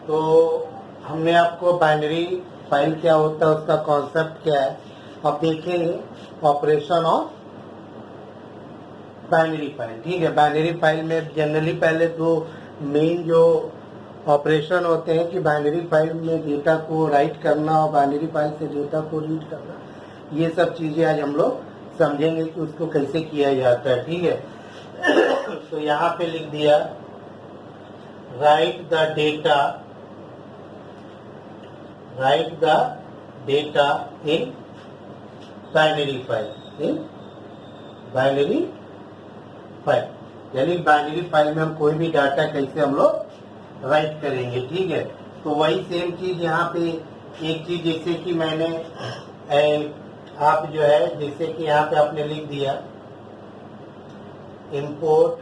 तो हमने आपको बाइनरी फाइल क्या होता है, उसका कॉन्सेप्ट क्या है, अब देखेंगे ऑपरेशन ऑफ बाइनरी फाइल। ठीक है, बाइनरी फाइल में जनरली पहले दो मेन जो ऑपरेशन होते हैं कि बाइनरी फाइल में डेटा को राइट करना और बाइनरी फाइल से डेटा को रीड करना, ये सब चीजें आज हम लोग समझेंगे कि उसको कैसे किया जाता है। ठीक है, तो यहाँ पे लिख दिया right the data in binary file, यानी बाइनरी फाइल में हम कोई भी डाटा कैसे हम लोग राइट करेंगे। ठीक है, तो वही सेम चीज यहाँ पे एक चीज, जैसे कि मैंने आप जो है जैसे कि यहाँ पे आपने लिख दिया इंपोर्ट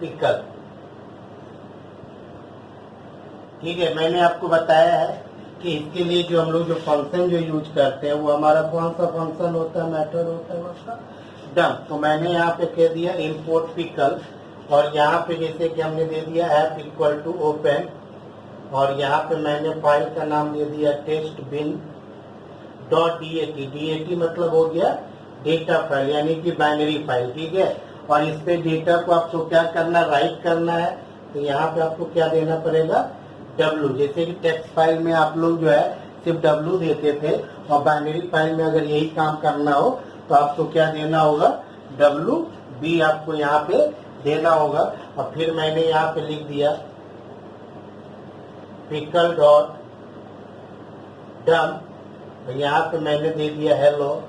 पिकल। ठीक है, मैंने आपको बताया है कि इसके लिए जो हम लोग जो फंक्शन जो यूज करते हैं वो हमारा कौन सा फंक्शन होता है, मेथड होता है उसका डम्प। तो मैंने यहाँ पे कह दिया इंपोर्ट पिकल, और यहाँ पे जैसे कि हमने दे दिया ऐप इक्वल टू ओपन, और यहाँ पे मैंने फाइल का नाम दे दिया टेस्ट बिन डॉट DAT मतलब हो गया डेटा फाइल, यानी कि बाइनरी फाइल। ठीक है, और इस पे डेटा को आपको क्या करना, राइट करना है। तो यहाँ पे आपको क्या देना पड़ेगा, W। जैसे कि टेक्स्ट फाइल में आप लोग जो है सिर्फ W देते थे, और बाइनरी फाइल में अगर यही काम करना हो तो आपको क्या देना होगा, WB आपको यहाँ पे देना होगा। और फिर मैंने यहाँ पे लिख दिया पिकल डॉट डम्प, यहाँ पे मैंने दे दिया हेलो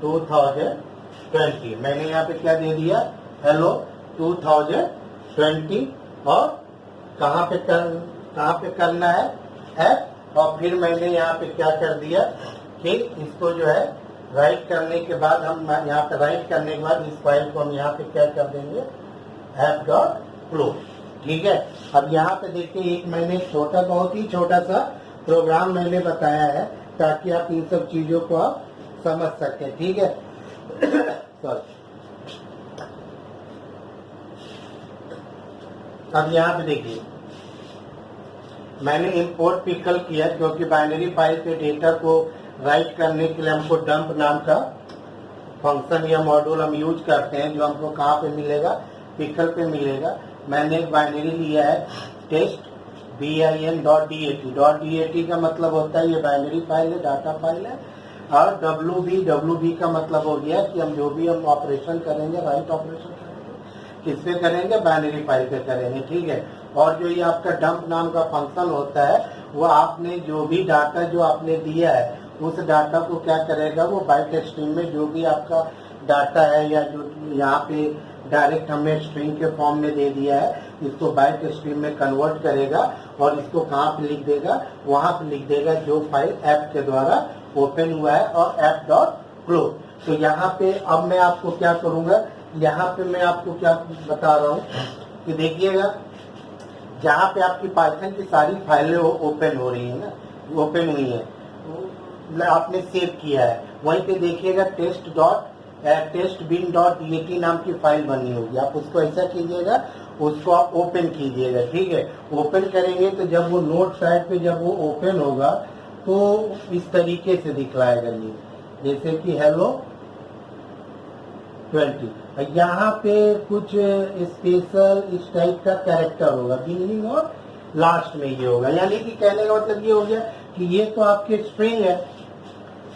2020। मैंने यहाँ पे क्या दे दिया, हेलो 2020, और कहाँ पे करना है, ऐप। और फिर मैंने यहाँ पे क्या कर दिया कि इसको जो है राइट करने के बाद हम यहाँ पे राइट करने के बाद इस फाइल को हम यहाँ पे क्या कर देंगे, ऐप डॉट क्लोज। ठीक है, अब यहाँ पे देखिए एक मैंने बहुत ही छोटा सा प्रोग्राम मैंने बताया है ताकि आप इन सब चीजों को आप समझ सके। ठीक है, अब यहाँ पे देखिए मैंने इंपोर्ट पिकल किया क्योंकि बाइनरी फाइल पे डेटा को राइट करने के लिए हमको डंप नाम का फंक्शन या मॉड्यूल हम यूज करते हैं, जो हमको कहाँ पे मिलेगा, पिकल पे मिलेगा। मैंने एक बाइनरी लिया है टेस्ट bin.dat का मतलब होता है ये बाइनरी फाइल है, डाटा फाइल है। और WB का मतलब हो गया कि हम जो भी हम ऑपरेशन करेंगे, राइट ऑपरेशन करेंगे, किस पे करेंगे, बाइनरी फाइल पे करेंगे। ठीक है, और जो ये आपका डंप नाम का फंक्शन होता है वो आपने जो भी डाटा जो आपने दिया है उस डाटा को क्या करेगा, वो बाइट स्ट्रीम में जो भी आपका डाटा है या जो यहाँ पे डायरेक्ट हमने स्ट्रिंग के फॉर्म में दे दिया है, इसको बाइट स्ट्रीम में कन्वर्ट करेगा और इसको कहाँ पे लिख देगा, वहां पे लिख देगा जो फाइल ऐप के द्वारा ओपन हुआ है, और ऐप डॉट क्लोज। तो यहाँ पे अब मैं आपको क्या करूंगा, यहाँ पे मैं आपको क्या बता रहा हूँ कि देखिएगा जहाँ पे आपकी पाइथन की सारी फाइलें ओपन हो रही है ना, ओपन हुई है, आपने सेव किया है, वहीं पे देखिएगा टेस्ट बिन डॉट DAT नाम की फाइल बनी होगी। आप उसको ऐसा कीजिएगा, उसको आप ओपन कीजिएगा। ठीक है, ओपन करेंगे तो जब वो नोट पैड पे जब वो ओपन होगा तो इस तरीके से दिखलाएगा ये, जैसे कि हेलो 20। यहाँ पे कुछ स्पेशल इस टाइप का कैरेक्टर होगा, बिगिनिंग और लास्ट में ये होगा, यानी कि कहने का मतलब ये हो गया कि ये तो आपके स्ट्रिंग है,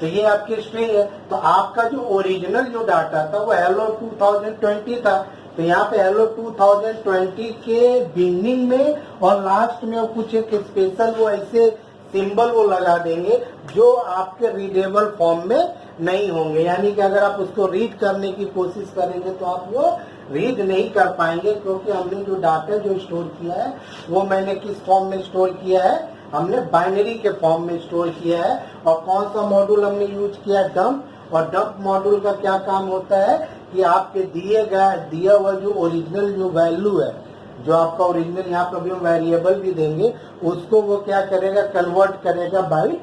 तो ये आपके स्ट्रिंग है, तो आपका जो ओरिजिनल जो डाटा था वो हेलो 2020 था, तो यहाँ पे हेलो 2020 के बिगिनिंग में और लास्ट में कुछ एक स्पेशल वो ऐसे सिंबल वो लगा देंगे जो आपके रीडेबल फॉर्म में नहीं होंगे, यानी कि अगर आप उसको रीड करने की कोशिश करेंगे तो आप वो रीड नहीं कर पाएंगे, क्योंकि हमने जो डाटा जो स्टोर किया है वो मैंने किस फॉर्म में स्टोर किया है, हमने बाइनरी के फॉर्म में स्टोर किया है। और कौन सा मॉड्यूल हमने यूज किया है, डंप। और डंप मॉड्यूल का क्या काम होता है कि आपके दिया हुआ जो ओरिजिनल जो वैल्यू है, जो आपका ओरिजिनल यहाँ पर भी हम वेरिएबल भी देंगे, उसको वो क्या करेगा, कन्वर्ट करेगा बाइट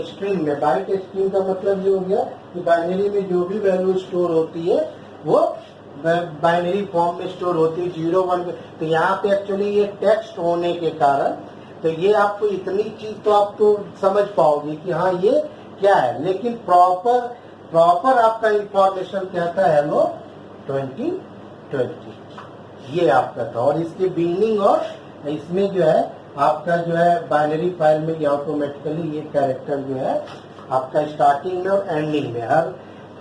स्ट्रिंग में। बाइट स्ट्रिंग का मतलब ये हो गया कि बाइनरी में जो भी वैल्यू स्टोर होती है वो बाइनरी फॉर्म में स्टोर होती है 0 1। तो यहाँ पे एक्चुअली ये टेक्स्ट होने के कारण तो ये आपको इतनी चीज तो आप तो समझ पाओगे कि हाँ ये क्या है, लेकिन प्रॉपर आपका इंफॉर्मेशन कहता है हेलो 2020, ये आपका था। और इसके बिगिनिंग और इसमें जो है आपका जो है बाइनरी फाइल में ये ऑटोमेटिकली ये कैरेक्टर जो है आपका स्टार्टिंग में और एंडिंग में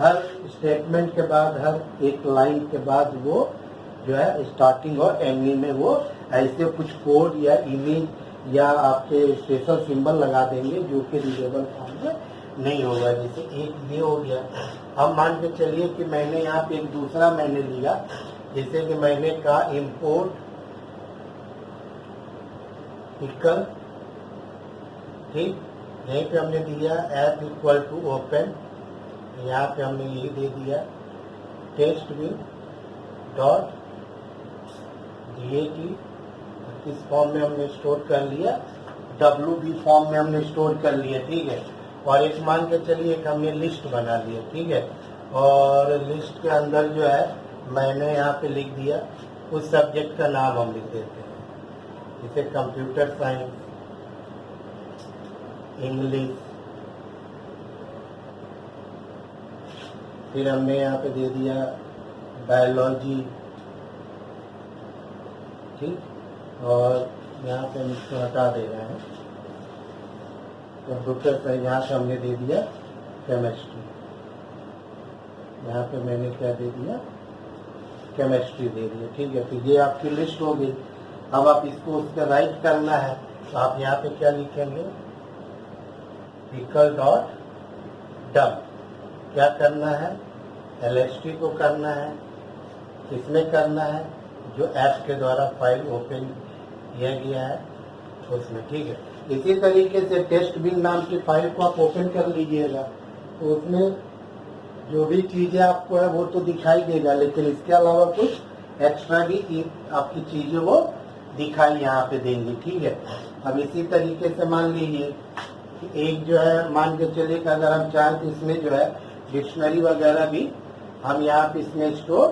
हर स्टेटमेंट के बाद हर एक लाइन के बाद वो जो है स्टार्टिंग और एंडिंग में वो ऐसे कुछ कोड या इमेज या आपके स्पेशल सिंबल लगा देंगे जो कि रीडेबल फॉर्म में नहीं होगा। जैसे एक ये हो गया। अब मान के चलिए कि मैंने यहाँ पे एक दूसरा मैंने लिया, जैसे कि मैंने कहा इम्पोर्ट पिकल, ठीक, यहीं पे हमने दिया एप इक्वल टू ओपन, यहाँ पे हमने यही दे दिया टेस्ट बिन डॉट DAT, किस फॉर्म में हमने स्टोर कर लिया, WB फॉर्म में हमने स्टोर कर लिया, ठीक है। और एक मान के चलिए एक हमने लिस्ट बना लिया, ठीक है, और लिस्ट के अंदर जो है मैंने यहाँ पे लिख दिया उस सब्जेक्ट का नाम हम लिख देते हैं, जैसे कंप्यूटर साइंस, इंग्लिश, फिर हमने यहाँ पे दे दिया बायोलॉजी, ठीक, और यहाँ पे हम इसको हटा दे रहे हैं कंप्यूटर साइंस, यहाँ से हमने दे दिया केमिस्ट्री, यहाँ पे मैंने क्या दे दिया केमिस्ट्री दे दिया, ठीक है। तो ये आपकी लिस्ट हो गई। अब आप इसको उसका राइट करना है तो आप यहाँ पे क्या लिखेंगे पिकल डॉट डब, क्या करना है LST को करना है, किसमें करना है जो ऐप के द्वारा फाइल ओपन किया गया है उसमें, ठीक है। इसी तरीके से टेस्ट बिन नाम की फाइल को आप ओपन कर लीजिएगा तो उसमें जो भी चीजें आपको है वो तो दिखाई देगा, लेकिन इसके अलावा कुछ एक्स्ट्रा भी आपकी चीजें वो दिखाई यहाँ पे देंगी, ठीक है। अब इसी तरीके से मान लीजिए कि एक जो है मान के चलिए कि अगर हम चाहें तो इसमें जो है डिक्शनरी वगैरह भी हम यहाँ पे इसमें स्टोर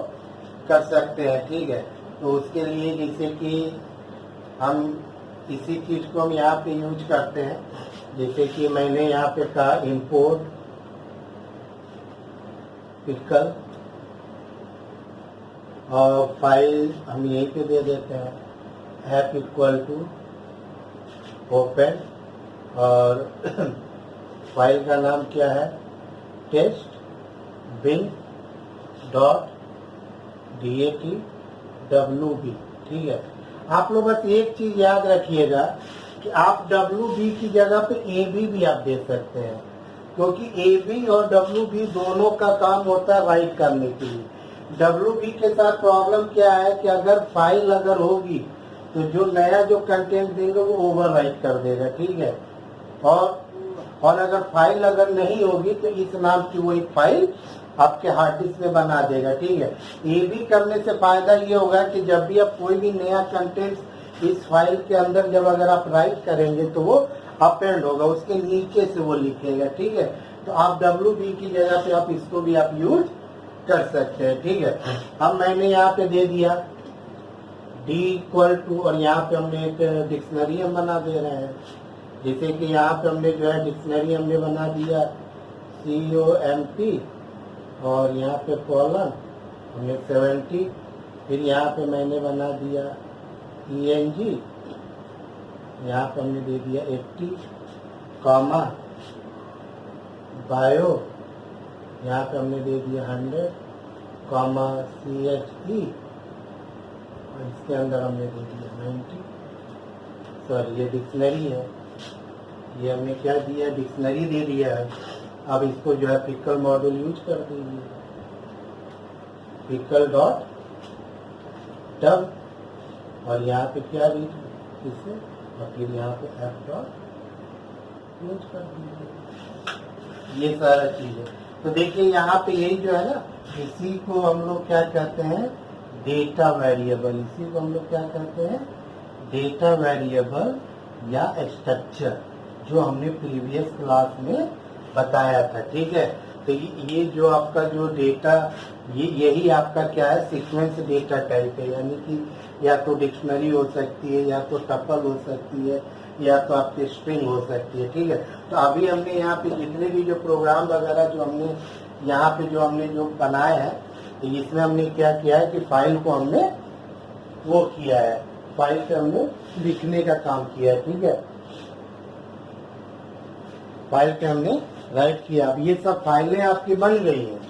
कर सकते हैं, ठीक है। तो उसके लिए जैसे कि हम इसी चीज को हम यहाँ पे यूज करते हैं, जैसे कि मैंने यहाँ पे कहा इंपोर्ट पिकल और फाइल हम यहीं पे दे देते हैं ऐप इक्वल टू ओपन और फाइल का नाम क्या है test bin dot DAT WB, ठीक है। आप लोग बस एक चीज याद रखिएगा कि आप WB की जगह पे AB भी आप दे सकते हैं, क्योंकि AB और WB दोनों का काम होता है राइट करने के लिए। WB के साथ प्रॉब्लम क्या है कि अगर फाइल अगर होगी तो जो नया जो कंटेंट देंगे वो ओवर राइट कर देगा, ठीक है। और अगर फाइल अगर नहीं होगी तो इस नाम की वो एक फाइल आपके हार्ड डिस्क में बना देगा, ठीक है। ये भी करने से फायदा ये होगा कि जब भी आप कोई भी नया कंटेंट इस फाइल के अंदर जब अगर आप राइट करेंगे तो वो अपेंड होगा, उसके नीचे से वो लिखेगा, ठीक है। तो आप WB की जगह पे आप इसको भी आप यूज कर सकते हैं, ठीक है। अब मैंने यहाँ पे दे दिया D इक्वल टू और यहाँ पे हमने एक डिक्शनरी हम बना दे रहे हैं, जैसे कि यहाँ पे हमने जो है डिक्शनरी हमने बना दिया COMP और यहाँ पे कॉलन हमने 70, फिर यहाँ पे मैंने बना दिया ENG, यहाँ पे हमने दे दिया 80, कॉमा बायो यहाँ पे हमने दे दिया 100, कॉमा CHE और इसके अंदर हमने दे दिया 90। सॉरी ये डिक्शनरी है, ये हमने क्या दिया डिक्शनरी दे दिया है। अब इसको जो है पिकल मॉड्यूल यूज कर दीजिए पिकल डॉट डब और यहाँ पे क्या भी इसे और फिर यहाँ पे एफ डॉट यूज कर दीजिए, ये सारा चीज है। तो देखिए यहाँ पे यही जो है ना, इसी को हम लोग क्या कहते हैं डेटा वेरिएबल, इसी को हम लोग क्या कहते हैं डेटा वेरिएबल या स्ट्रक्चर, जो हमने प्रीवियस क्लास में बताया था, ठीक है। तो ये जो आपका जो डेटा यही आपका क्या है, सीक्वेंस डेटा टाइप है, यानी कि या तो डिक्शनरी हो सकती है, या तो टपल हो सकती है, या तो आपकी स्ट्रिंग हो सकती है। ठीक है, तो अभी हमने यहाँ पे जितने भी जो प्रोग्राम वगैरह जो हमने यहाँ पे जो बनाए हैं, तो इसमें हमने क्या किया है कि फाइल को हमने वो किया है, फाइल पे हमने लिखने का काम किया है। ठीक है, फाइल पे हमने राइट किया। अब ये सब फाइलें आपकी बन गई हैं,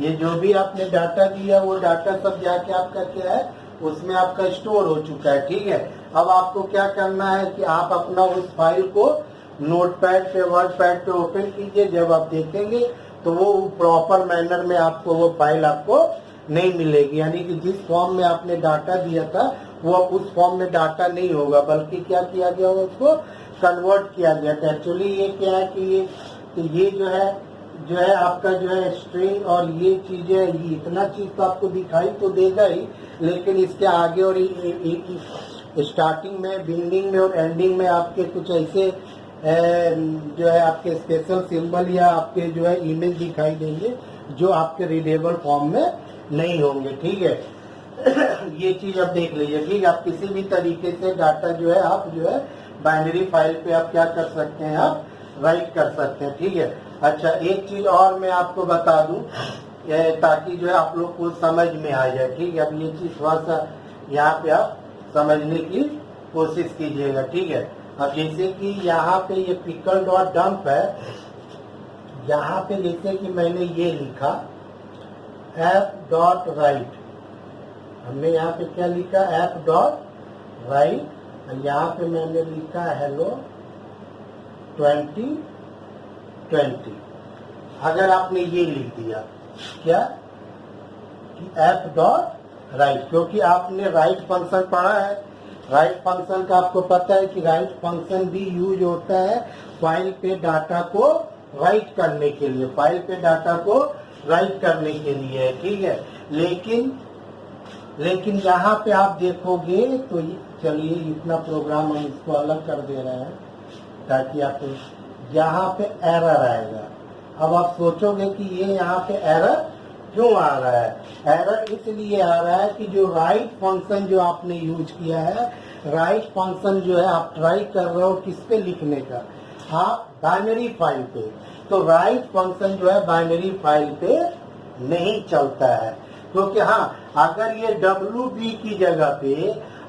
ये जो भी आपने डाटा दिया वो डाटा सब जाके आपका क्या है, उसमें आपका स्टोर हो चुका है। ठीक है, अब आपको क्या करना है कि आप अपना उस फाइल को नोटपैड पे, वर्ड पैड पे ओपन कीजिए। जब आप देखेंगे तो वो प्रॉपर मैनर में आपको वो फाइल आपको नहीं मिलेगी, यानी कि जिस फॉर्म में आपने डाटा दिया था वो उस फॉर्म में डाटा नहीं होगा, बल्कि क्या किया गया होगा, उसको कन्वर्ट किया गया था। एक्चुअली ये क्या है कि ये जो है आपका जो है स्ट्रिंग और ये चीजें, ये इतना चीज तो आपको दिखाई तो देगा ही, लेकिन इसके आगे और स्टार्टिंग में, बिगिनिंग में और एंडिंग में आपके कुछ ऐसे जो है आपके स्पेशल सिंबल या आपके जो है इमेज दिखाई देंगे जो आपके रीडेबल फॉर्म में नहीं होंगे। ठीक है, ये चीज आप देख लीजिए। ठीक है, आप किसी भी तरीके से डाटा जो है आप जो है बाइनरी फाइल पे आप क्या कर सकते हैं, आप राइट कर सकते हैं। ठीक है, अच्छा एक चीज और मैं आपको बता दूं ताकि जो है आप लोग को समझ में आ जाए। ठीक है, अब ये चीज थोड़ा सा यहाँ पे आप समझने की कोशिश कीजिएगा। ठीक है, अब जैसे कि यहाँ पे ये पिकल डॉट डंप है, यहाँ पे जैसे कि मैंने ये लिखा ऐप डॉट राइट, हमने यहाँ पे क्या लिखा, ऐप डॉट राइट, यहाँ पे मैंने लिखा हेलो 2020। अगर आपने ये लिख दिया क्या कि ऐप डॉट राइट, क्योंकि आपने राइट फंक्शन पढ़ा है, राइट फंक्शन का आपको पता है कि राइट फंक्शन भी यूज होता है फाइल पे डाटा को राइट करने के लिए, फाइल पे डाटा को राइट करने के लिए। ठीक है, लेकिन यहाँ पे आप देखोगे तो चलिए इतना प्रोग्राम हम इसको अलग कर दे रहे हैं ताकि आप, यहाँ पे एरर आएगा। अब आप सोचोगे कि ये यहाँ पे एरर क्यों आ रहा है, एरर इसलिए आ रहा है कि जो राइट फंक्शन जो आपने यूज किया है, राइट फंक्शन जो है आप ट्राई कर रहे हो किस पे लिखने का, आप बाइनरी फाइल पे, तो राइट फंक्शन जो है बाइनरी फाइल पे नहीं चलता है। क्योंकि हाँ, अगर ये WB की जगह पे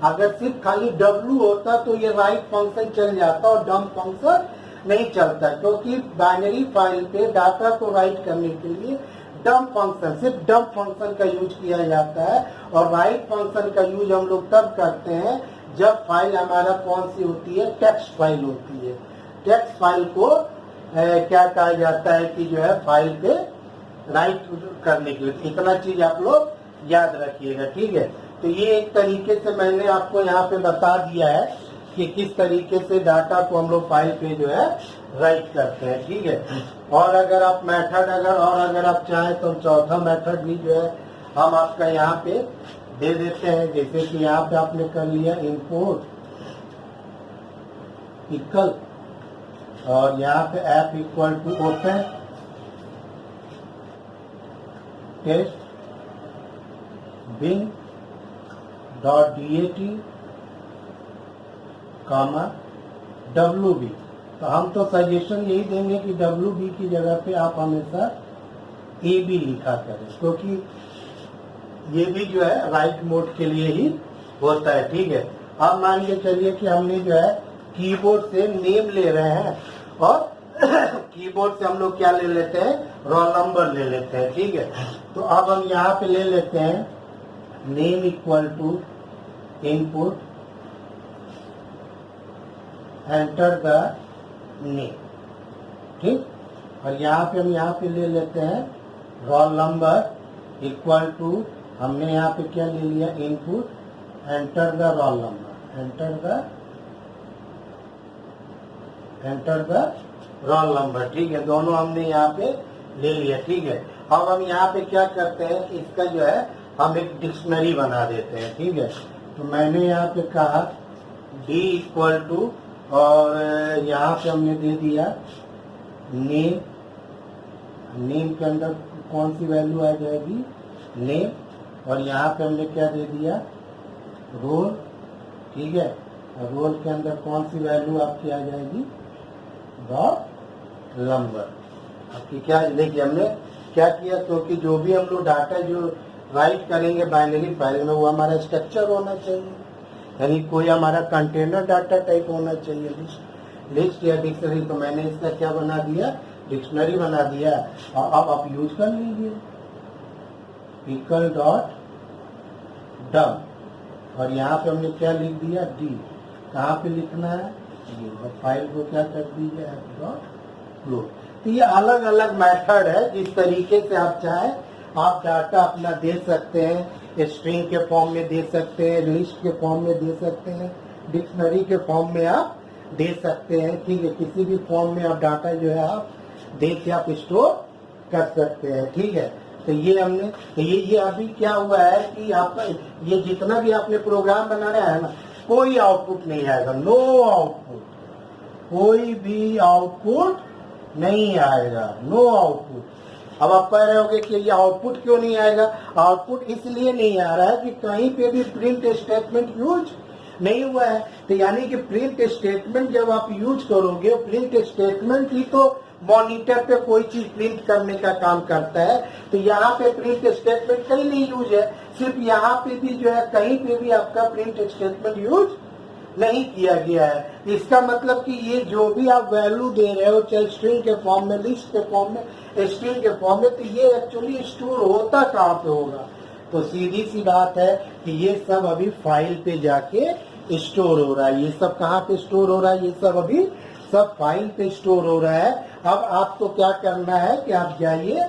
अगर सिर्फ खाली W होता तो ये राइट फंक्शन चल जाता और डंप फंक्शन नहीं चलता, क्योंकि बाइनरी फाइल पे डाटा को राइट करने के लिए डंप फंक्शन, सिर्फ डंप फंक्शन का यूज किया जाता है। और राइट फंक्शन का यूज हम लोग तब करते हैं जब फाइल हमारा कौन सी होती है, टेक्स्ट फाइल होती है। टेक्स्ट फाइल को क्या कहा जाता है कि जो है फाइल पे राइट करने के लिए, इतना चीज आप लोग याद रखिएगा। ठीक है, तो ये एक तरीके से मैंने आपको यहाँ पे बता दिया है कि किस तरीके से डाटा को हम लोग फाइल पे जो है राइट करते हैं। ठीक है, और अगर आप मेथड अगर आप चाहें तो चौथा मेथड भी जो है हम आपका यहाँ पे दे देते हैं। जैसे कि यहाँ पे आपने कर लिया इम्पोर्ट इक्वल, और यहाँ पे f equal to open test bin dot DAT comma WB। तो हम तो सजेशन यही देंगे कि WB की जगह पे आप हमेशा AB लिखा करें, क्योंकि ये भी जो है राइट मोड के लिए ही होता है। ठीक है, अब मान के चलिए कि हमने जो है कीबोर्ड से नेम ले रहे हैं और कीबोर्ड से हम लोग क्या ले लेते हैं, रोल नंबर ले लेते हैं। ठीक है, तो अब हम यहाँ पे ले लेते हैं name equal to input enter the name. ठीक, और यहाँ पे हम यहाँ पे ले लेते हैं रोल नंबर इक्वल टू, हमने यहाँ पे क्या ले लिया, input enter the roll number, enter the roll number. ठीक है, दोनों हमने यहाँ पे ले लिया। ठीक है, अब हम यहाँ पे क्या करते हैं कि इसका जो है हम एक डिक्शनरी बना देते हैं। ठीक है, तो मैंने यहाँ पे कहा D इक्वल टू, और यहाँ पे हमने दे दिया नेम नेम के अंदर कौन सी वैल्यू आ जाएगी, नेम, और यहाँ पे हमने क्या दे दिया, रोल, ठीक है। रोल के अंदर कौन सी वैल्यू आपकी आ जाएगी, डॉट नंबर आपकी। क्या देखिए हमने क्या किया, क्योंकि जो भी हम लोग डाटा जो राइट करेंगे बाइनरी फाइल में वो हमारा स्ट्रक्चर होना चाहिए, यानी कोई हमारा कंटेनर डाटा टाइप होना चाहिए, लिस्ट या डिक्शनरी। तो मैंने इसका क्या बना दिया, डिक्शनरी बना दिया। और अब आप यूज कर लीजिए इक्वल डॉट डम, और यहाँ पे हमने क्या लिख दिया, डी। कहाँ पे लिखना है, ये, और फाइल को क्या कर दीजिए, डॉट फ्लो। तो ये अलग अलग मेथड है, जिस तरीके से आप चाहें आप डाटा अपना दे सकते हैं। स्ट्रिंग के फॉर्म में दे सकते हैं, लिस्ट के फॉर्म में दे सकते हैं, डिक्शनरी के फॉर्म में आप दे सकते हैं, ठीक है। किसी भी फॉर्म में आप डाटा जो है आप दे के आप स्टोर कर सकते हैं, ठीक है। तो ये हमने, तो ये अभी क्या हुआ है कि आपका ये जितना भी आपने प्रोग्राम बनाया है ना, कोई आउटपुट नहीं आएगा, नो आउटपुट, कोई भी आउटपुट नहीं आएगा, नो आउटपुट। अब आप कह रहे होंगे कि ये आउटपुट क्यों नहीं आएगा, आउटपुट इसलिए नहीं आ रहा है कि कहीं पे भी प्रिंट स्टेटमेंट यूज नहीं हुआ है। तो यानी कि प्रिंट स्टेटमेंट जब आप यूज करोगे, प्रिंट स्टेटमेंट ही तो मॉनिटर पे कोई चीज प्रिंट करने का काम करता है। तो यहाँ पे प्रिंट स्टेटमेंट कहीं नहीं यूज है, सिर्फ यहाँ पे भी जो है कहीं पे भी आपका प्रिंट स्टेटमेंट यूज नहीं किया गया है। इसका मतलब कि ये जो भी आप वैल्यू दे रहे हो, चाहे स्ट्रिंग के फॉर्म में, लिस्ट के फॉर्म में, स्ट्रिंग के फॉर्म में, तो ये एक्चुअली स्टोर होता कहाँ पे होगा। तो सीधी सी बात है कि ये सब अभी फाइल पे जाके स्टोर हो रहा है। ये सब कहाँ पे स्टोर हो रहा है, ये सब अभी सब फाइल पे स्टोर हो रहा है। अब आपको क्या करना है कि आप जाइए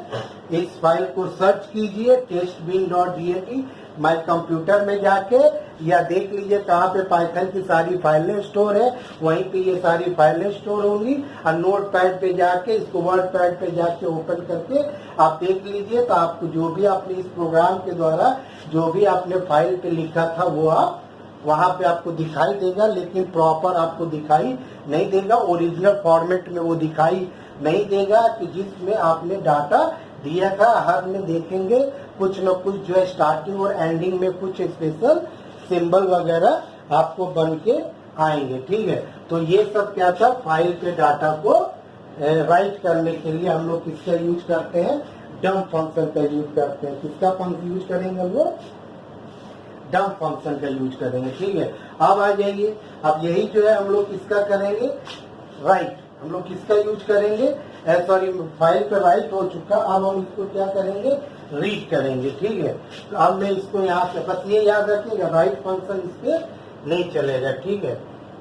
इस फाइल को सर्च कीजिए testbin.dat, माई कंप्यूटर में जाके, या देख लीजिए कहाँ पे पाइथन की सारी फाइलें स्टोर है, वहीं पे ये सारी फाइलें स्टोर होंगी। और नोट पैड पे जाके, इसको वर्ड पैड पे जाके ओपन करके आप देख लीजिए, तो आपको जो भी आपने इस प्रोग्राम के द्वारा जो भी आपने फाइल पे लिखा था वो आप वहां पे आपको दिखाई देगा, लेकिन प्रॉपर आपको दिखाई नहीं देगा, ओरिजिनल फॉर्मेट में वो दिखाई नहीं देगा कि जिसमें आपने डाटा दिया था। हर में देखेंगे कुछ न कुछ जो है स्टार्टिंग और एंडिंग में कुछ स्पेशल सिंबल वगैरह आपको बन के आएंगे, ठीक है। तो ये सब क्या था, फाइल पे डाटा को राइट करने के लिए हम लोग किसका यूज करते हैं, डम्प फंक्शन का यूज करते हैं। किसका फंक्शन यूज करेंगे हम लोग, डम्प फंक्शन का यूज करेंगे, ठीक है। अब आ जाइए, अब यही जो है हम लोग किसका करेंगे, राइट। हम लोग किसका यूज करेंगे, सॉरी फाइल पे राइट हो चुका, अब हम इसको क्या करेंगे, रीड करेंगे, ठीक है। तो अब मैं इसको यहाँ पे बस ये याद रखिएगा, राइट फंक्शन इस पे नहीं चलेगा, ठीक है।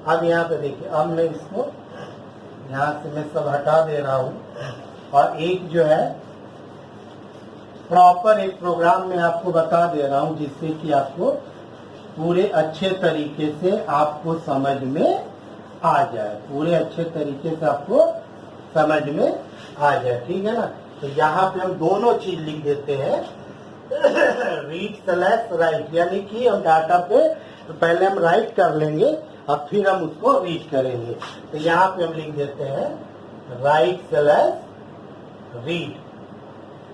अब यहाँ पे देखिए, अब मैं इसको यहाँ से मैं सब हटा दे रहा हूँ, और एक जो है प्रॉपर एक प्रोग्राम में आपको बता दे रहा हूँ, जिससे कि आपको पूरे अच्छे तरीके से आपको समझ में आ जाए, पूरे अच्छे तरीके से आपको समझ में आ जाए, ठीक है ना। तो यहाँ पे हम दोनों चीज लिख देते हैं, रीड स्लैश राइट, यानी कि हम डाटा पे पहले हम राइट कर लेंगे और फिर हम उसको रीड करेंगे। तो यहाँ पे हम लिख देते हैं right slash read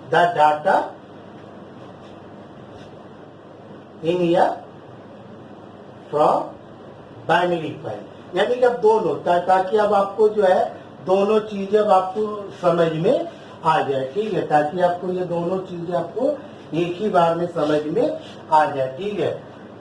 the data in या फ्रॉम बाइनरी फाइल, यानी कि अब दोनों, ताकि अब आपको जो है दोनों चीजें अब आपको समझ में आ जाए, ठीक है। ताकि आपको ये दोनों चीजें आपको एक ही बार में समझ में आ जाए, ठीक है।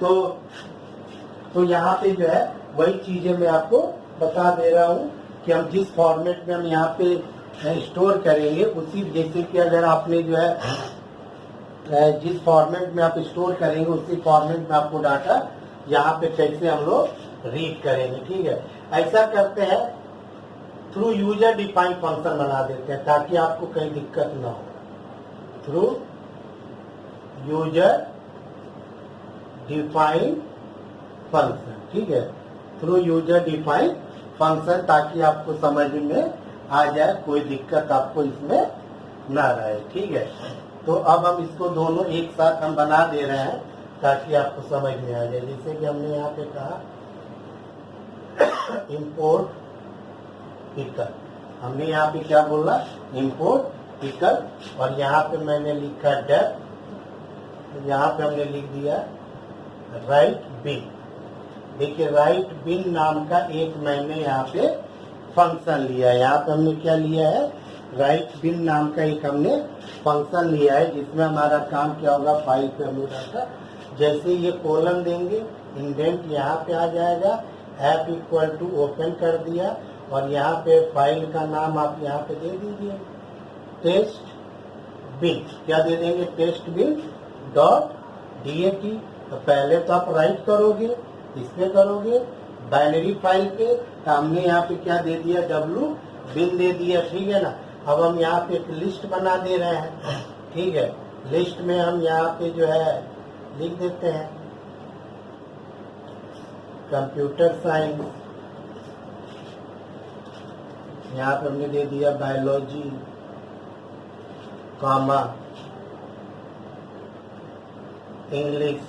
तो यहाँ पे जो है वही चीजें मैं आपको बता दे रहा हूँ कि हम जिस फॉर्मेट में हम यहाँ पे स्टोर करेंगे, उसी जैसे कि अगर आपने जो है जिस फॉर्मेट में आप स्टोर करेंगे उसी फॉर्मेट में आपको डाटा यहाँ पे कैसे हम लोग रीड करेंगे, ठीक है। ऐसा करते हैं, थ्रू यूजर डिफाइंड फंक्शन बना देते हैं ताकि आपको कहीं दिक्कत ना हो। थ्रू यूजर डिफाइंड फंक्शन, ठीक है, थ्रू यूजर डिफाइंड फंक्शन, ताकि आपको समझ में आ जाए, कोई दिक्कत आपको इसमें ना रहे, ठीक है। तो अब हम इसको दोनों एक साथ हम बना दे रहे हैं ताकि आपको समझ में आ जाए। जैसे कि हमने यहाँ पे कहा इंपोर्ट पिकर, हमने यहाँ पे क्या बोला, इंपोर्ट पिकल, और यहाँ पे मैंने लिखा डेप्थ, यहाँ पे हमने लिख दिया राइट बिन। देखिए राइट बिन नाम का एक मैंने यहाँ पे फंक्शन लिया है। यहाँ पे हमने क्या लिया है, राइट बिन नाम का एक हमने फंक्शन लिया है, जिसमें हमारा काम क्या होगा, फाइल पे हम डाटा जैसे ये कोलन देंगे, इंडेंट यहाँ पे आ जाएगा, ऐप इक्वल टू ओपन कर दिया, और यहाँ पे फाइल का नाम आप यहाँ पे दे दीजिए टेस्ट बिन। क्या दे देंगे, टेस्ट बिन डॉट DAT। तो पहले तो आप राइट करोगे, इस पे करोगे बाइनरी फाइल पे, तो हमने यहाँ पे क्या दे दिया, W बिन दे दिया, ठीक है ना। अब हम यहाँ पे एक लिस्ट बना दे रहे हैं, ठीक है। लिस्ट में हम यहाँ पे जो है लिख देते हैं कंप्यूटर साइंस, यहाँ पे हमने दे दिया biology, comma English,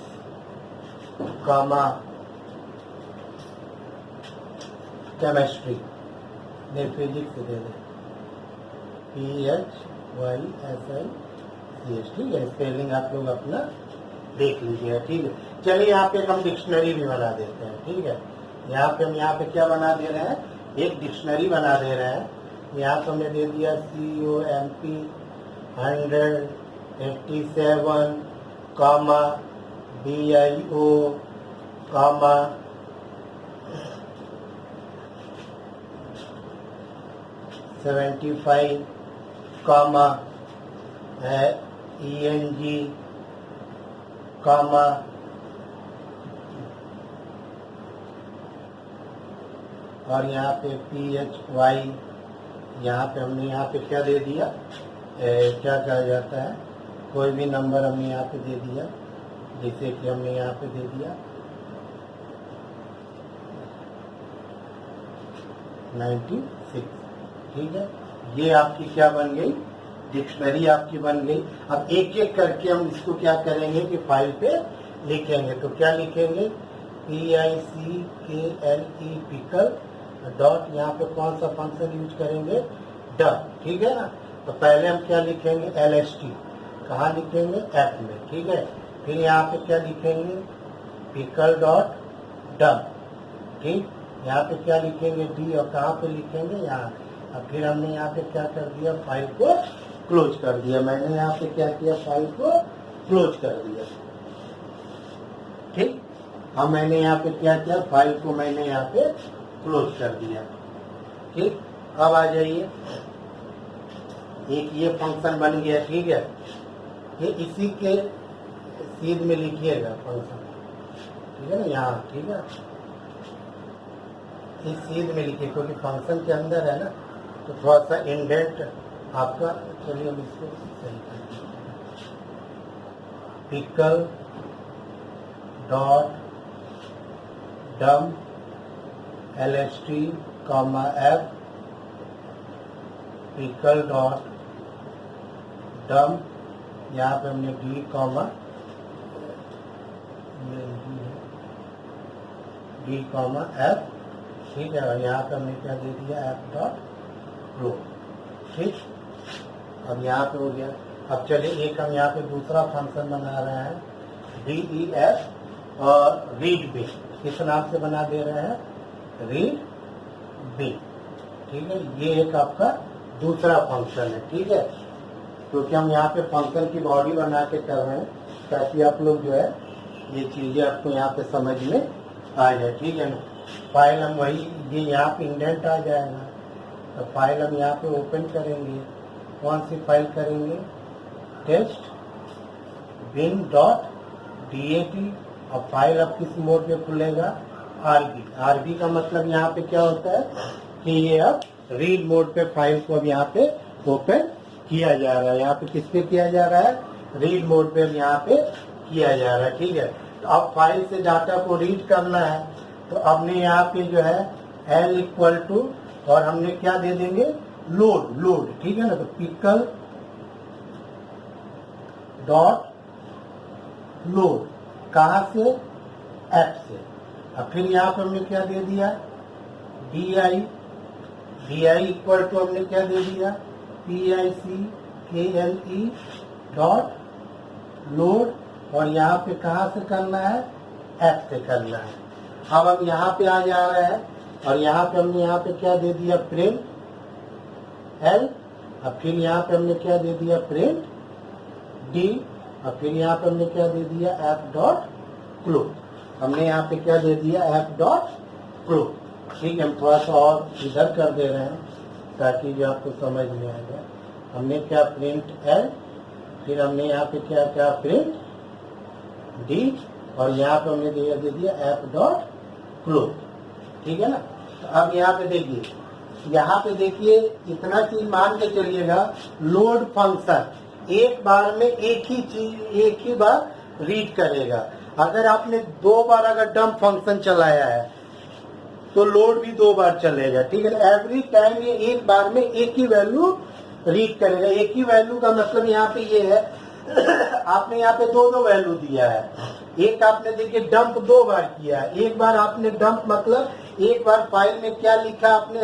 comma chemistry, नहीं फिजिक्स दे दें PHYSICH, ठीक है। स्पेलिंग आप लोग अपना देख लीजिए, ठीक है। चलिए यहाँ पे हम डिक्शनरी भी बना देते हैं, ठीक है। यहाँ पे हम यहाँ पे क्या बना दे रहे हैं, एक डिक्शनरी बना दे रहे हैं। यहाँ पे हमने दे दिया COMP 187, comma BIO, comma $75, comma ENG, comma और यहाँ पे PHY, यहाँ पे हमने यहाँ पे क्या दे दिया, क्या कहा जाता है, कोई भी नंबर हमने यहाँ पे दे दिया, जैसे कि हमने यहाँ पे दे दिया 96, ठीक है। ये आपकी क्या बन गई, डिक्शनरी आपकी बन गई। अब एक एक करके हम इसको क्या करेंगे कि फाइल पे लिखेंगे। तो क्या लिखेंगे, PICKLE पिकल डॉट, यहाँ पे कौन सा फंक्शन यूज करेंगे, डब, ठीक है ना। तो पहले हम क्या लिखेंगे, LST, कहाँ लिखेंगे, ऐप में, ठीक है। फिर यहाँ पे क्या लिखेंगे, पिकल डॉट डब, ठीक। यहाँ पे क्या लिखेंगे, D, और कहाँ पे लिखेंगे, यहाँ। अब फिर हमने यहाँ पे क्या कर दिया, फाइल को क्लोज कर दिया। मैंने यहाँ पे क्या किया, फाइल को क्लोज कर दिया, ठीक। अब मैंने यहाँ पे क्या किया, फाइल को मैंने यहाँ पे क्लोज कर दिया, ठीक। अब आ जाइए, एक ये फंक्शन बन गया, ठीक है। ये इसी के सीध में लिखिएगा फंक्शन, ठीक है ना, यहाँ, ठीक है। इस सीध में लिखिए, क्योंकि फंक्शन के अंदर है ना, तो थोड़ा सा इंडेंट आपका, चलिए हम इसको सही करेंगे, पिकल डॉट डम LST, comma F, pickle dot डम, यहाँ पे हमने D, comma D, comma F, ठीक है। और यहाँ पे हमने क्या दे दिया, F डॉट क्लोज, ठीक। अब यहाँ पे हो गया। अब चलिए एक हम यहाँ पे दूसरा फंक्शन बना रहे हैं, DEF और रीड बिन, किस नाम से बना दे रहे हैं, रीड बिन, ठीक है। ये एक आपका दूसरा फंक्शन है, ठीक है। क्योंकि हम यहाँ पे फंक्शन की बॉडी बना के कर रहे हैं, ताकि आप लोग जो है ये चीजें आपको यहाँ पे समझ में आ जाए, ठीक है ना। फाइल हम वही, ये यहाँ पे इंडेंट आ जाएगा, तो फाइल हम यहाँ पे ओपन करेंगे। कौन सी फाइल करेंगे, टेस्ट बिन डॉट DAT, और फाइल अब किस मोड पे खुलेगा, RB का मतलब यहाँ पे क्या होता है कि ये अब रीड मोड पे फाइल को अब यहाँ पे ओपन किया जा रहा है। यहाँ पे किस पे किया जा रहा है, रीड मोड पे यहाँ पे किया जा रहा है, ठीक है। तो अब फाइल से डाटा को रीड करना है, तो हमने यहाँ पे जो है L इक्वल टू, और हमने क्या दे देंगे, लोड, ठीक है ना। तो पिकल डॉट लोड, कहाँ से, ऐप से। अब फिर यहाँ पे हमने क्या दे दिया, DI इक्वल टू हमने क्या दे दिया, PICKLE KLE डॉट लोड, और यहाँ पे कहाँ से करना है, F से करना है। अब हम यहाँ पे आ जा रहे हैं और यहाँ पे हमने यहाँ पे क्या दे दिया, प्रिंट L, और फिर यहाँ पे हमने क्या दे दिया, प्रिंट D, और फिर यहाँ पे हमने क्या दे दिया, F डॉट क्लोज। हमने यहाँ पे क्या दे दिया, F डॉट क्लोज। ठीक है, हम थोड़ा सा और इधर कर दे रहे हैं ताकि जो आपको समझ में आ जाए। हमने क्या, प्रिंट L, फिर हमने यहाँ पे क्या क्या, प्रिंट D, और यहाँ पे हमने दे दिया F डॉट क्लोज। ठीक है ना। तो अब यहाँ पे देखिए, यहाँ पे देखिए इतना चीज मान के चलिएगा, लोड फंक्शन एक बार में एक ही चीज, एक ही बार रीड करेगा। अगर आपने 2 बार अगर डंप फंक्शन चलाया है तो लोड भी 2 बार चलेगा। ठीक है, एवरी टाइम ये एक बार में एक ही वैल्यू रीड करेगा। एक ही वैल्यू का मतलब यहाँ पे ये है आपने यहाँ पे 2 वैल्यू दिया है। एक आपने देखिए डंप 2 बार किया है। एक बार आपने डंप मतलब एक बार फाइल में क्या लिखा आपने,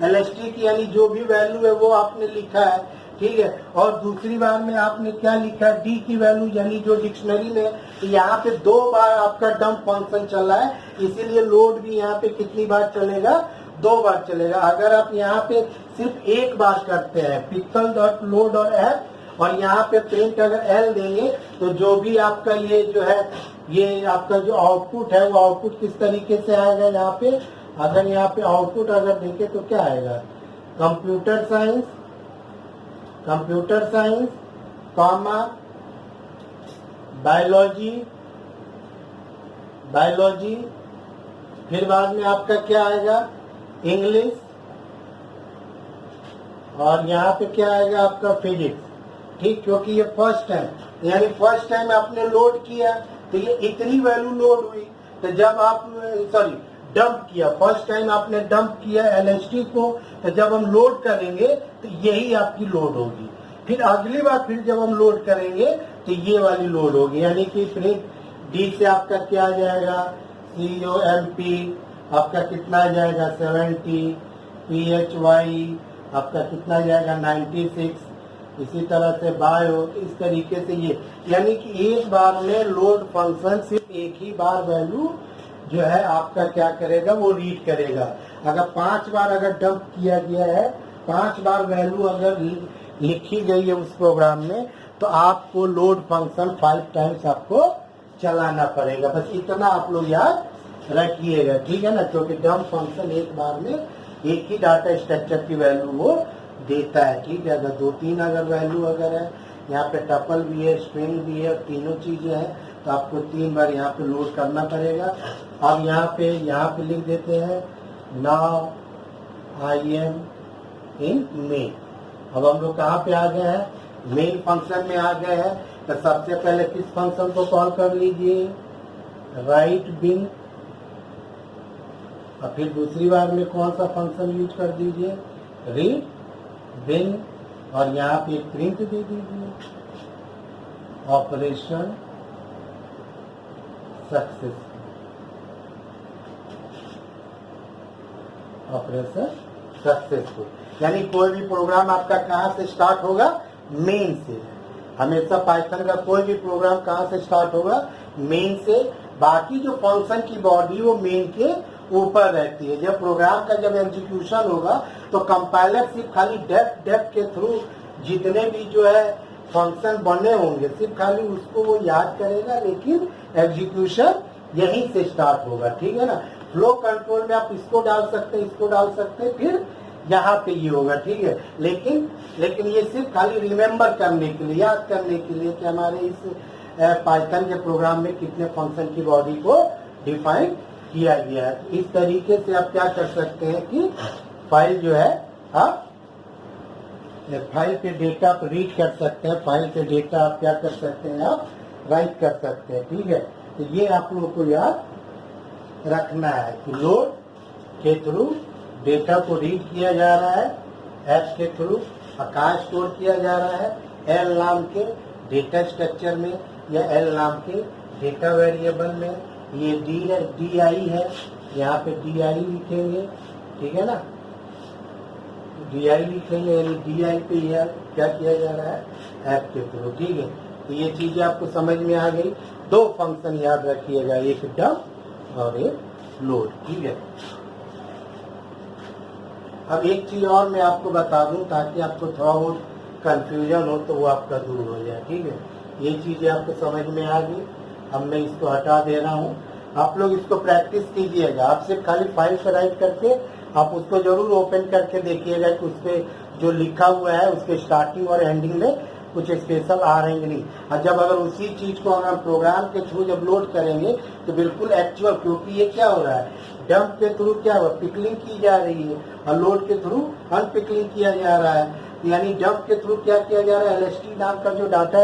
LST की यानी जो भी वैल्यू है वो आपने लिखा है। ठीक है, और दूसरी बार में आपने क्या लिखा, D की वैल्यू यानी जो डिक्शनरी में। तो यहाँ पे 2 बार आपका डंप फंक्शन चला है, इसीलिए लोड भी यहाँ पे कितनी बार चलेगा, 2 बार चलेगा। अगर आप यहाँ पे सिर्फ एक बार करते हैं, पिक्सल डॉट लोड और F, और यहाँ पे प्रिंट अगर L देंगे तो जो भी आपका ये जो है, ये आपका जो आउटपुट है वो आउटपुट किस तरीके से आएगा। यहाँ पे अगर यहाँ पे आउटपुट अगर देखें तो क्या आएगा, कंप्यूटर साइंस कॉमा बायोलॉजी, फिर बाद में आपका क्या आएगा, इंग्लिश, और यहाँ पे क्या आएगा आपका फिजिक्स। ठीक, क्योंकि ये फर्स्ट टाइम यानी फर्स्ट टाइम आपने लोड किया तो ये इतनी वैल्यू लोड हुई। तो जब आप डंप किया, फर्स्ट टाइम आपने डंप किया LST को, तो जब हम लोड करेंगे तो यही आपकी लोड होगी। फिर अगली बार फिर जब हम लोड करेंगे तो ये वाली लोड होगी, यानी कि प्रिंट D से आपका क्या आ जाएगा, COMP आपका कितना आ जाएगा, 70, PHY आपका कितना जाएगा, 96, इसी तरह से बायो, इस तरीके से ये, यानी कि एक बार में लोड फंक्शन सिर्फ एक ही बार वैल्यू जो है आपका क्या करेगा, वो रीड करेगा। अगर 5 बार अगर डंप किया गया है, 5 बार वैल्यू अगर लिखी गई है उस प्रोग्राम में, तो आपको लोड फंक्शन 5 टाइम्स आपको चलाना पड़ेगा। बस इतना आप लोग याद रखिएगा। ठीक है ना, क्योंकि डंप फंक्शन एक बार में एक ही डाटा स्ट्रक्चर की वैल्यू वो देता है। ठीक है, अगर 2-3 अगर वैल्यू अगर है, यहाँ पे टपल भी है, स्ट्रिंग भी है, तीनों चीजें हैं, तो आपको 3 बार यहाँ पे लोड करना पड़ेगा। अब यहाँ पे लिख देते हैं, now I am in main. अब हम लोग कहाँ पे आ गए हैं, मेन फंक्शन में आ गए हैं। तो सबसे पहले किस फंक्शन को कॉल कर लीजिए, राइट बिन, और फिर दूसरी बार में कौन सा फंक्शन यूज कर दीजिए, रीड बिन, और यहाँ पे प्रिंट दे दीजिए, ऑपरेशन सक्सेसफुल, ऑपरेशन सक्सेसफुल। यानी कोई भी प्रोग्राम आपका कहाँ से स्टार्ट होगा, मेन से। हमेशा पाइथन का कोई भी प्रोग्राम कहाँ से स्टार्ट होगा, मेन से। बाकी जो फंक्शन की बॉडी वो मेन के ऊपर रहती है। जब प्रोग्राम का जब एग्जीक्यूशन होगा तो कंपाइलर सिर्फ खाली डेफ के थ्रू जितने भी जो है फंक्शन बने होंगे सिर्फ खाली उसको वो याद करेगा, लेकिन एग्जीक्यूशन यहीं से स्टार्ट होगा। ठीक है ना, फ्लो कंट्रोल में आप इसको डाल सकते हैं, इसको डाल सकते हैं, फिर यहाँ पे ये होगा। ठीक है, लेकिन ये सिर्फ खाली रिमेम्बर करने के लिए, याद करने के लिए कि हमारे इस पाइथन के प्रोग्राम में कितने फंक्शन की बॉडी को डिफाइन किया गया है। तो इस तरीके से आप क्या कर सकते हैं कि फाइल जो है आप फाइल के डेटा को रीड कर सकते हैं, फाइल के डेटा आप क्या कर सकते हैं, आप राइट कर सकते हैं। ठीक है, तो ये आप लोगों को याद रखना है कि लोड के थ्रू डेटा को रीड किया जा रहा है, एफ के थ्रू कहाँ स्टोर किया जा रहा है, एल नाम के डेटा स्ट्रक्चर में या एल नाम के डेटा वेरिएबल में। ये डी आई है, यहाँ पे डी आई लिखेंगे। ठीक है ना, DI लिखेंगे, यानी DI पे यह क्या किया जा रहा है, ऐप के थ्रू। ठीक है, तो ये चीजें आपको समझ में आ गई। दो फंक्शन याद रखिएगा, एक डंप और एक लोड। ठीक है, अब एक चीज और मैं आपको बता दूं ताकि आपको थोड़ा बहुत कंफ्यूजन हो तो वो आपका दूर हो जाए। ठीक है, ये चीजें आपको समझ में आ गई। अब मैं इसको हटा दे रहा हूँ, आप लोग इसको प्रैक्टिस कीजिएगा। आप सिर्फ खाली फाइल पे राइट करके आप उसको जरूर ओपन करके देखिएगा कि उसपे जो लिखा हुआ है उसके स्टार्टिंग और एंडिंग में कुछ स्पेशल आ रहे हैं नहीं। और जब अगर उसी चीज को अगर प्रोग्राम के थ्रू जब लोड करेंगे तो बिल्कुल एक्चुअल, क्योंकि ये क्या हो रहा है, डंप के थ्रू क्या हुआ, पिकलिंग की जा रही है और लोड के थ्रू अनपिकलिंग किया जा रहा है। यानी डंप के थ्रू क्या किया जा रहा है, LST नाम का जो डाटा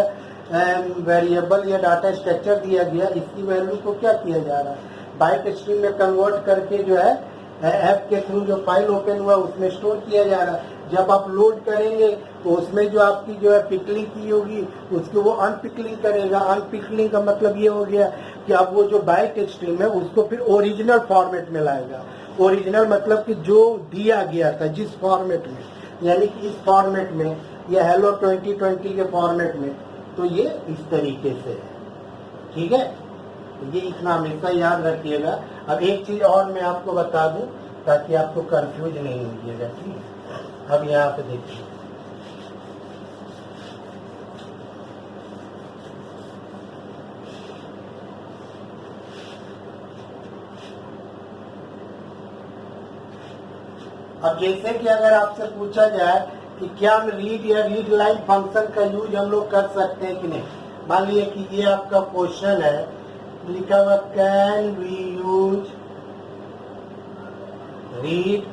वेरिएबल या डाटा स्ट्रक्चर दिया गया, इसकी वैल्यू को क्या किया जा रहा है, बाइट स्ट्रीम में कन्वर्ट करके जो है ऐप के थ्रू जो फाइल ओपन हुआ उसमें स्टोर किया जा रहा है। जब आप लोड करेंगे तो उसमें जो आपकी जो है पिकलिंग की होगी उसको वो अनपिकलिंग करेगा। अनपिकलिंग का मतलब ये हो गया कि अब वो जो बाइट स्ट्रीम है उसको फिर ओरिजिनल फॉर्मेट में लाएगा। ओरिजिनल मतलब कि जो दिया गया था जिस फॉर्मेट में, यानी कि इस फॉर्मेट में या हेलो 2020 के फॉर्मेट में, तो ये इस तरीके से है। ठीक है, ये इतना हमेशा याद रखिएगा। अब एक चीज और मैं आपको बता दूं ताकि आपको कंफ्यूज नहीं होइएगा। ठीक है, अब यहाँ पे देखिए, अब जैसे कि अगर आपसे पूछा जाए कि क्या हम रीड या रीड लाइन फंक्शन का यूज हम लोग कर सकते हैं कि नहीं, मान लीजिए कि ये आपका क्वेश्चन है, लिखा हुआ can we use read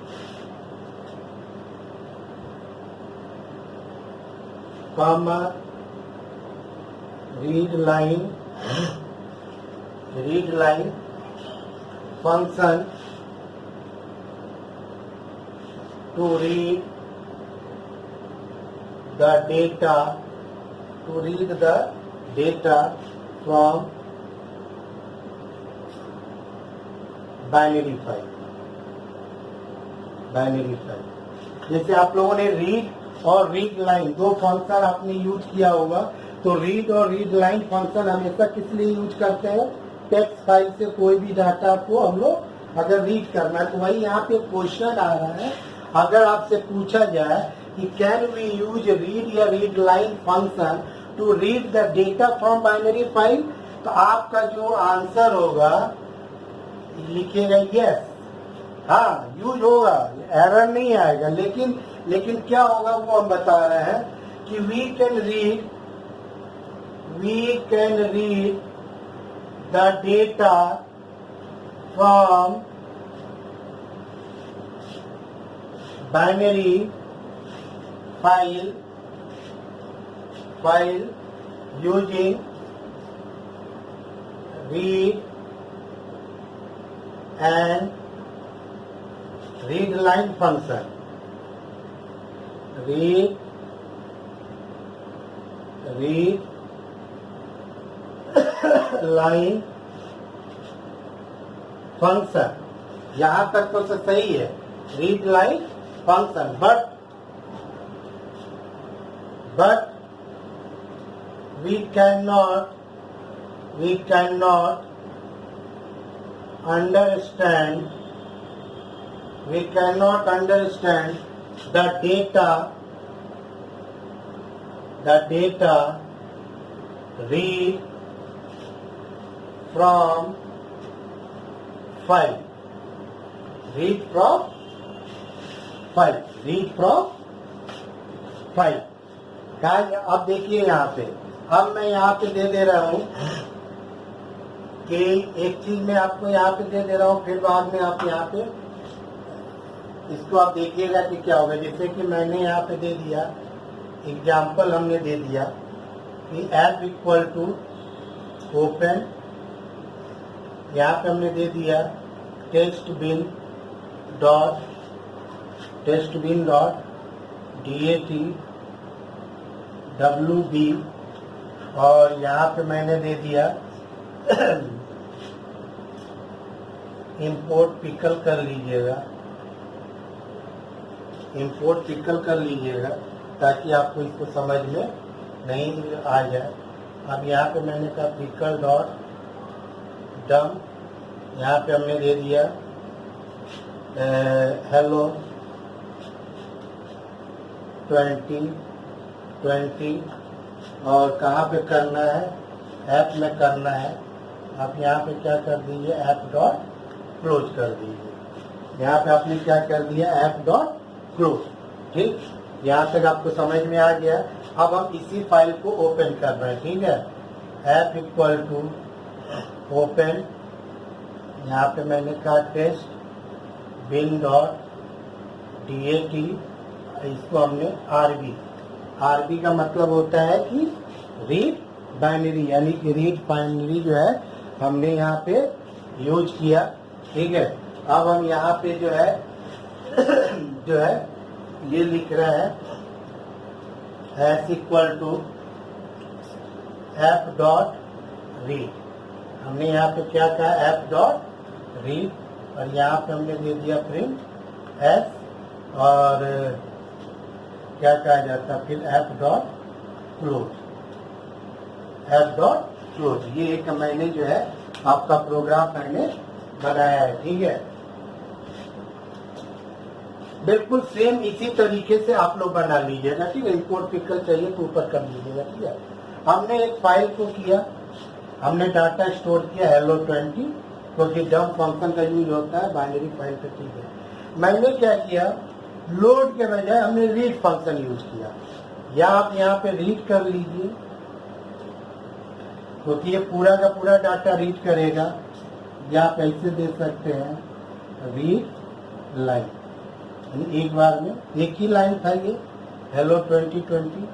comma read line function to read the data from binary file। जैसे आप लोगों ने रीड और रीड लाइन दो फंक्शन आपने यूज किया होगा, तो रीड और रीड लाइन फंक्शन हमेशा किस लिए यूज करते हैं, टेक्स्ट फाइल से कोई भी डाटा को हम लोग अगर रीड करना है तो वही यहाँ पे क्वेश्चन आ रहा है। अगर आपसे पूछा जाए कि कैन वी यूज रीड या read line function to read the data from binary file, तो आपका जो आंसर होगा लिखिएगा यस, हाँ यूज होगा, एरर नहीं आएगा। लेकिन क्या होगा वो हम बता रहे हैं कि we can read the data from binary file using read and read line function। read line function, यहाँ तक तो सही है, read line function, but we cannot understand the data read from file, कहा। अब देखिए यहाँ पे, अब मैं यहाँ पे दे रहा हूँ कि एक चीज मैं आपको यहाँ पे दे रहा हूँ, फिर बाद में आप यहाँ पे इसको आप देखिएगा कि क्या होगा। जैसे कि मैंने यहाँ पे दे दिया एग्जाम्पल, हमने दे दिया कि ऐप इक्वल टू ओपन, यहाँ पे हमने दे दिया टेस्टबिन डॉट wb, और यहाँ पे मैंने दे दिया इंपोर्ट पिकल कर लीजिएगा, इंपोर्ट पिकल कर लीजिएगा ताकि आपको इसको समझ में नहीं आ जाए। अब यहाँ पे मैंने कहा पिकल डॉट डम, यहाँ पे हमने दे दिया हेलो 2020 और कहाँ पे करना है, ऐप में करना है। आप यहाँ पे क्या कर दीजिए, ऐप डॉट क्लोज कर दीजिए। यहाँ पे आपने क्या कर दिया, ऐप डॉट क्लोज। ठीक, यहाँ तक आपको समझ में आ गया। अब हम इसी फाइल को ओपन कर रहे हैं। ठीक है, ऐप इक्वल टू ओपन, यहाँ पे मैंने कहा टेस्ट बिन डॉट DAT, इसको हमने आरबी का मतलब होता है कि रीड बाइनरी, यानी कि रीड बाइनरी जो है हमने यहाँ पे यूज किया। ठीक है, अब हम यहाँ पे जो है ये लिख रहा है s equal to f dot read. हमने यहाँ पे क्या कहा, ऐप डॉट रीड, और यहाँ पे हमने दे दिया प्रिंट एस, और क्या कहा जाता है फिर app dot close, app dot close. ये एक मैंने जो है आपका प्रोग्राम मैंने बनाया है। ठीक है, बिल्कुल सेम इसी तरीके से आप लोग बना लीजिएगा। ठीक है, इंपोर्ट पिकल चाहिए तो ऊपर कर लीजिएगा। ठीक है, हमने एक फाइल को किया, हमने डाटा स्टोर किया hello 20, क्योंकि डम्प फंक्शन का यूज होता है बाइनरी फाइल पे। ठीक है, मैंने क्या किया, लोड के बजाय हमने रीड फंक्शन यूज किया। या आप यहाँ पे रीड कर लीजिए, क्योंकि ये पूरा का पूरा डाटा रीड करेगा। या आप ऐसे दे सकते हैं रीड लाइन, एक बार में एक ही लाइन था ये hello 2020,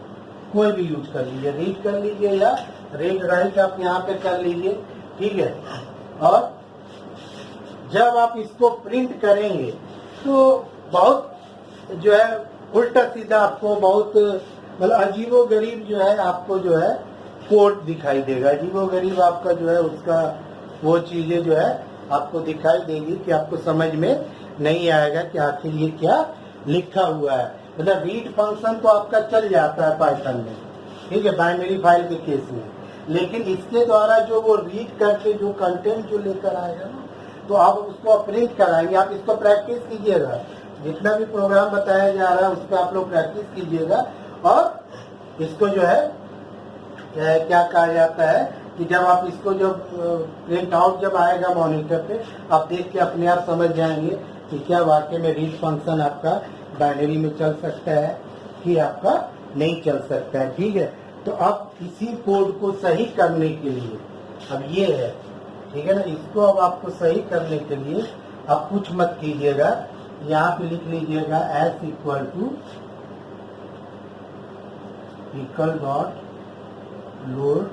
कोई भी यूज कर लीजिए, रीड कर लीजिए या रीड राइट आप यहाँ पे कर लीजिए। ठीक है, और जब आप इसको प्रिंट करेंगे तो बहुत जो है उल्टा सीधा आपको बहुत मतलब अजीबो गरीब जो है आपको जो है कोड दिखाई देगा। अजीबो गरीब आपका जो है उसका वो चीजें जो है आपको दिखाई देगी कि आपको समझ में नहीं आएगा कि आखिर ये क्या लिखा हुआ है। मतलब रीड फंक्शन तो आपका चल जाता है पाइथन में, ठीक है, बाइनरी फाइल के केस में, लेकिन इसके द्वारा जो वो रीड करके जो कंटेंट जो लेकर आएगा ना, तो आप उसको प्रिंट कराएंगे। आप इसको प्रैक्टिस कीजिएगा, जितना भी प्रोग्राम बताया जा रहा है उस पर आप लोग प्रैक्टिस कीजिएगा। और इसको जो है क्या कहा जाता है कि जब आप इसको जब प्रिंट आउट जब आएगा मॉनिटर पे, आप देख के अपने आप समझ जाएंगे कि क्या वाकई में रीड फंक्शन आपका बाइनरी में चल सकता है कि आपका नहीं चल सकता है। ठीक है, तो अब इसी कोड को सही करने के लिए अब ये है, ठीक है ना, इसको अब आपको सही करने के लिए आप कुछ मत कीजिएगा, यहाँ पे लिख लीजिएगा s equal to pickle dot load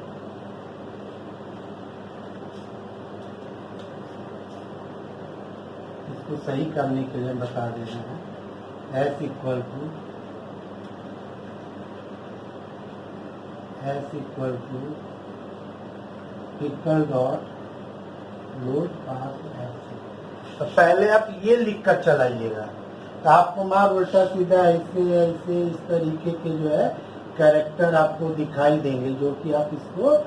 इसको सही करने के लिए बता दे रहे हैं s equal to pickle dot load pass s. तो पहले आप ये लिख कर चलाइएगा, तो आपको मार उल्टा सीधा ऐसे ऐसे इस तरीके के जो है कैरेक्टर आपको दिखाई देंगे, जो कि आप इसको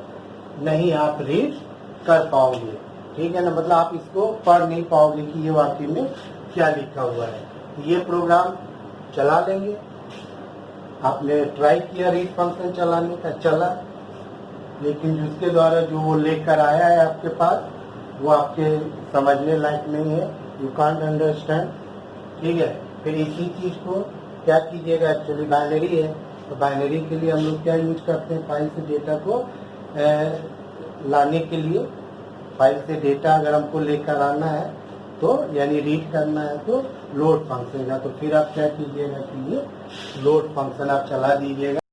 नहीं आप रीड कर पाओगे। ठीक है ना, मतलब आप इसको पढ़ नहीं पाओगे कि ये वाकई में क्या लिखा हुआ है। ये प्रोग्राम चला लेंगे, आपने ट्राई किया रीड फंक्शन चलाने का, चला, लेकिन जिसके द्वारा जो वो लेकर आया है आपके पास वो आपके समझने लायक नहीं है, यू कांट अंडरस्टैंड। ठीक है, फिर इसी चीज को क्या कीजिएगा, एक्चुअली बाइनरी है, तो बाइनरी के लिए हम लोग क्या यूज करते हैं, फाइल से डेटा को लाने के लिए, फाइल से डेटा अगर हमको लेकर आना है तो यानी रीड करना है तो लोड फंक्शन का, तो फिर आप क्या कीजिएगा कि ये लोड फंक्शन आप चला दीजिएगा।